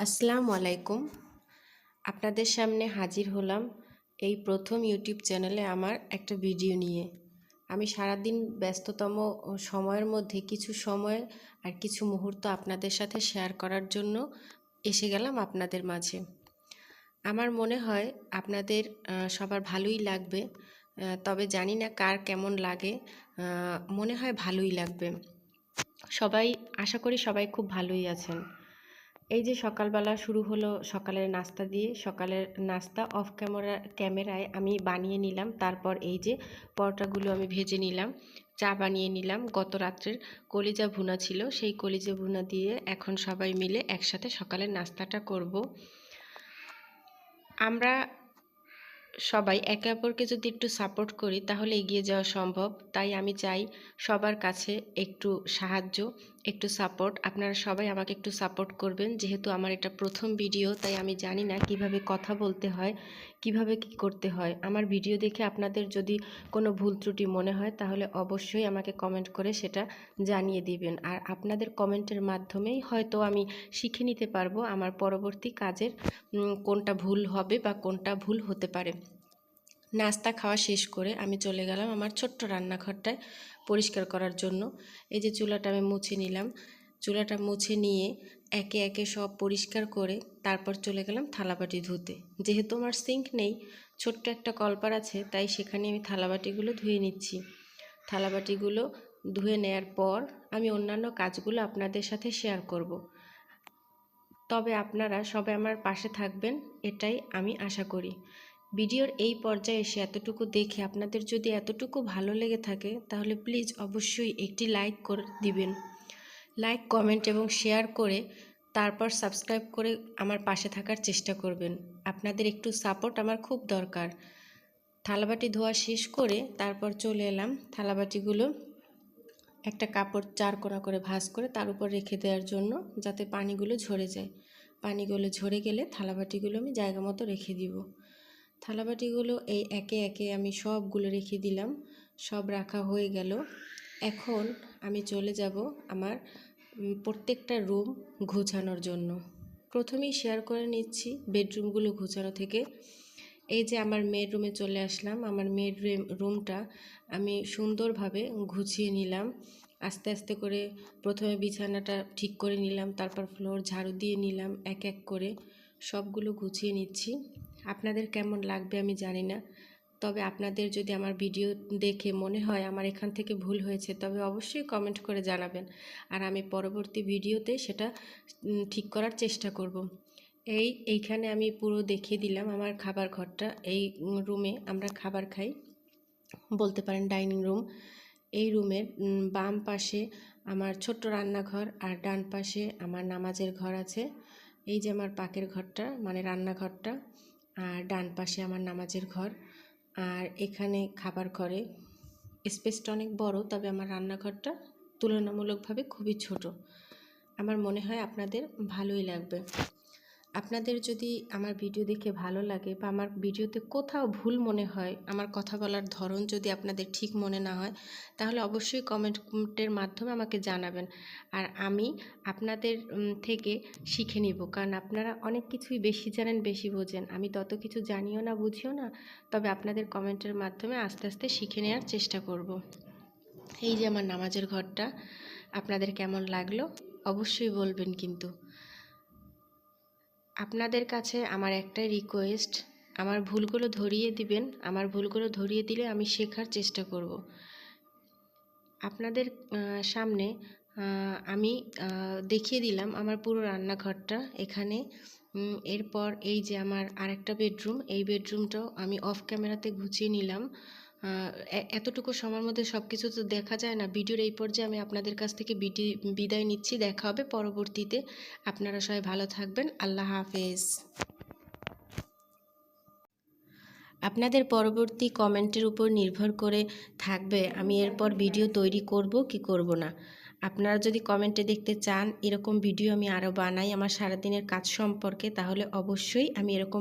আসসালামু আলাইকুম। আপনাদের সামনে হাজির হলাম এই প্রথম ইউটিউব চ্যানেলে আমার একটা ভিডিও নিয়ে। আমি সারাদিন ব্যস্ততম সময়ের মধ্যে কিছু সময় আর কিছু মুহূর্ত আপনাদের সাথে শেয়ার করার জন্য এসে গেলাম আপনাদের মাঝে। আমার মনে হয় আপনাদের সবার ভালোই লাগবে, তবে জানি না কার কেমন লাগে। মনে হয় ভালোই লাগবে। আশা করি সবাই খুব ভালোই আছেন। এই যে সকালবেলা শুরু হলো সকালের নাস্তা দিয়ে। সকালের নাস্তা অফ ক্যামেরায় আমি বানিয়ে নিলাম। তারপর এই যে পরোটাগুলো আমি ভেজে নিলাম, চা বানিয়ে নিলাম। গত রাত্রের কলিজা ভুনা ছিল, সেই কলিজা ভুনা দিয়ে এখন সবাই মিলে একসাথে সকালের নাস্তাটা করব। আমরা সবাই একে অপরকে যদি একটু সাপোর্ট করি তাহলে এগিয়ে যাওয়া সম্ভব। তাই আমি চাই সবার কাছে একটু সাহায্য, একটু সাপোর্ট। আপনারা সবাই আমাকে একটু সাপোর্ট করবেন। যেহেতু আমার এটা প্রথম ভিডিও, তাই আমি জানি না কিভাবে কথা বলতে হয়, কিভাবে কি করতে হয়। আমার ভিডিও দেখে আপনাদের যদি কোনো ভুল ত্রুটি মনে হয় তাহলে অবশ্যই আমাকে কমেন্ট করে সেটা জানিয়ে দিবেন। আর আপনাদের কমেন্টের মাধ্যমেই হয়তো আমি শিখে নিতে পারবো আমার পরবর্তী কাজের কোনটা ভুল হবে বা কোনটা ভুল হতে পারে। নাস্তা খাওয়া শেষ করে আমি চলে গেলাম আমার ছোট্ট রান্নাঘরটায় পরিষ্কার করার জন্য। এই যে চুলাটা আমি মুছে নিলাম। চুলাটা মুছে নিয়ে একে একে সব পরিষ্কার করে তারপর চলে গেলাম থালাবাটি ধুতে। যেহেতু আমার সিঙ্ক নেই, ছোট্ট একটা কলপার আছে, তাই সেখানে আমি থালাবাটিগুলো ধুয়ে নিচ্ছি। থালাবাটিগুলো ধুয়ে নেয়ার পর আমি অন্যান্য কাজগুলো আপনাদের সাথে শেয়ার করব। তবে আপনারা সবাই আমার পাশে থাকবেন, এটাই আমি আশা করি। ভিডিওর এই পর্যায়ে এসে এতটুকু দেখে আপনাদের যদি এতটুকু ভালো লেগে থাকে তাহলে প্লিজ অবশ্যই একটি লাইক করে দিবেন। লাইক, কমেন্ট এবং শেয়ার করে তারপর সাবস্ক্রাইব করে আমার পাশে থাকার চেষ্টা করবেন। আপনাদের একটু সাপোর্ট আমার খুব দরকার। থালাবাটি ধোয়া শেষ করে তারপর চলে এলাম থালাবাটিগুলো একটা কাপড় 4 কোণা করে ভাঁজ করে তার উপর রেখে দেওয়ার জন্য, যাতে পানিগুলো ঝরে যায়। পানিগুলো ঝরে গেলে থালাবাটিগুলো আমি জায়গা মতো রেখে দিব। থালাবাটিগুলো এই একে একে আমি সবগুলো রেখে দিলাম। সব রাখা হয়ে গেল। এখন আমি চলে যাব আমার প্রত্যেকটা রুম গোছানোর জন্য। প্রথমেই শেয়ার করে নিচ্ছি বেডরুমগুলো গোছানো থেকে। এই যে আমার মেয়ের রুমে চলে আসলাম। আমার মেয়ের রুমটা আমি সুন্দরভাবে গুছিয়ে নিলাম। আস্তে আস্তে করে প্রথমে বিছানাটা ঠিক করে নিলাম, তারপর ফ্লোর ঝাড়ু দিয়ে নিলাম। এক এক করে সবগুলো গুছিয়ে নিচ্ছি। আপনাদের কেমন লাগবে আমি জানি না, তবে আপনাদের যদি আমার ভিডিও দেখে মনে হয় আমার এখান থেকে ভুল হয়েছে তবে অবশ্যই কমেন্ট করে জানাবেন, আর আমি পরবর্তী ভিডিওতে সেটা ঠিক করার চেষ্টা করব। এইখানে আমি পুরো দেখিয়ে দিলাম আমার খাবার ঘরটা। এই রুমে আমরা খাবার খাই, বলতে পারেন ডাইনিং রুম। এই রুমের বাম পাশে আমার ছোট্ট রান্নাঘর আর ডান পাশে আমার নামাজের ঘর আছে। এই যে আমার পাকের ঘরটা মানে রান্নাঘরটা, আর ডান পাশে আমার নামাজের ঘর। আর এখানে খাবার ঘরে স্পেসটা অনেক বড়, তবে আমার রান্নাঘরটা তুলনামূলকভাবে খুবই ছোট। আমার মনে হয় আপনাদের ভালোই লাগবে। আপনাদের যদি আমার ভিডিও দেখে ভালো লাগে বা আমার ভিডিওতে কোথাও ভুল মনে হয়, আমার কথা বলার ধরন যদি আপনাদের ঠিক মনে না হয়, তাহলে অবশ্যই কমেন্টের মাধ্যমে আমাকে জানাবেন। আর আমি আপনাদের থেকে শিখে নিব, কারণ আপনারা অনেক কিছুই বেশি জানেন, বেশি বোঝেন। আমি তত কিছু জানিও না, বুঝিও না, তবে আপনাদের কমেন্টের মাধ্যমে আস্তে আস্তে শিখে নেওয়ার চেষ্টা করব। এই যে আমার নামাজের ঘরটা, আপনাদের কেমন লাগলো অবশ্যই বলবেন। কিন্তু আপনাদের কাছে আমার একটাই রিকোয়েস্ট, আমার ভুলগুলো ধরিয়ে দিবেন। আমার ভুলগুলো ধরিয়ে দিলে আমি শেখার চেষ্টা করব। আপনাদের সামনে আমি দেখিয়ে দিলাম আমার পুরো রান্নাঘরটা এখানে। এরপর এই যে আমার আরেকটা বেডরুম, এই বেডরুমটাও আমি অফ ক্যামেরাতে গুছিয়ে নিলাম। এতটুকু সময়ের মধ্যে সব কিছু তো দেখা যায় না। ভিডিওর এই পর্যায়ে আমি আপনাদের কাছ থেকে বিদায় নিচ্ছি। দেখা হবে পরবর্তীতে। আপনারা সবাই ভালো থাকবেন। আল্লাহ হাফেজ। আপনাদের পরবর্তী কমেন্টের উপর নির্ভর করে থাকবে আমি এরপর ভিডিও তৈরি করব কি করব না। আপনারা যদি কমেন্টে দেখতে চান এরকম ভিডিও আমি আরও বানাই আমার সারাদিনের কাজ সম্পর্কে, তাহলে অবশ্যই আমি এরকম